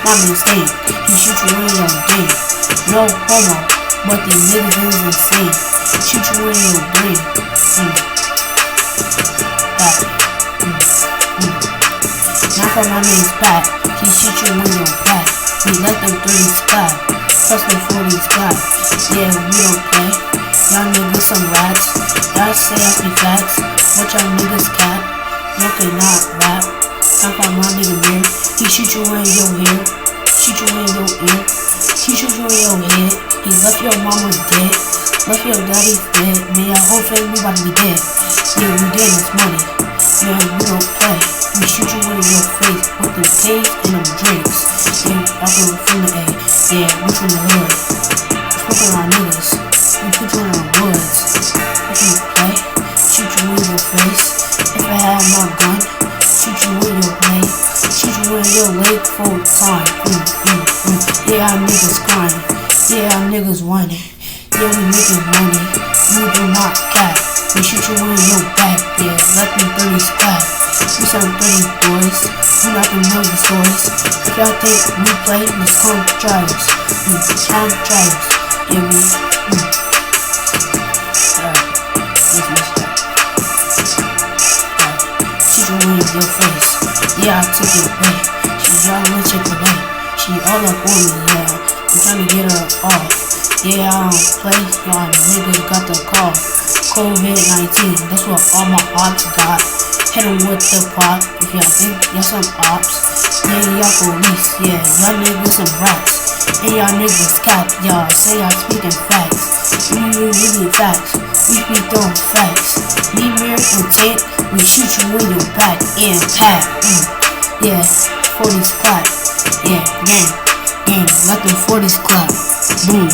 my mistake. He shoot you in your brain. No homo, but these niggas is insane. Shoot you in your brain. Now for my name's Pat. He shoot you in your back. We let them 30 sky. Plus them 40 sky. Yeah, we don't play. Y'all niggas some rats. Y'all say I be facts. What y'all niggas cap? No cannot rap. Time for my nigga mirror. He shoot you in your hair. Shoot you in your ear. He shoot you in your head. He left your mama dead. Left your daddy dead. Man, your whole family about to be dead. Yeah, we get this money. Yeah, we don't play. We shoot you in your face with them K's and them drinks. Yeah, I go from the A. Yeah, we from the hood. Smoking our niggas. We put you in the woods. If you play, shoot you in your face. If I had my gun, shoot you in your leg. Shoot you in your leg full time. Yeah, our niggas crying. Yeah, our niggas whining. Yeah, we making money. You do not cap. We shoot you in your back. Yeah, let them 30 squat. We some 30 boys. We not gonna know the stories. If y'all think we play, let's come try us. Come try us. Yeah, we. Let's mess that. Shoot you in your face. Yeah, I took it away. She's y'all with Chick-fil-A. She all up on me, yeah. I'm trying to get her off. Yeah, I don't play. Y'all niggas got the call. COVID-19, that's what all my ops got. Hit 'em with the pot. If y'all think y'all some ops, yeah, y'all police. Yeah, y'all niggas some rats. And y'all niggas cap. Y'all say y'all speaking facts. We really facts. We speak throwing facts. Me, mirror, and tape. We shoot you in your back and tap. Yeah, 40s clap. Yeah, gang, let them 40s clap. Boom.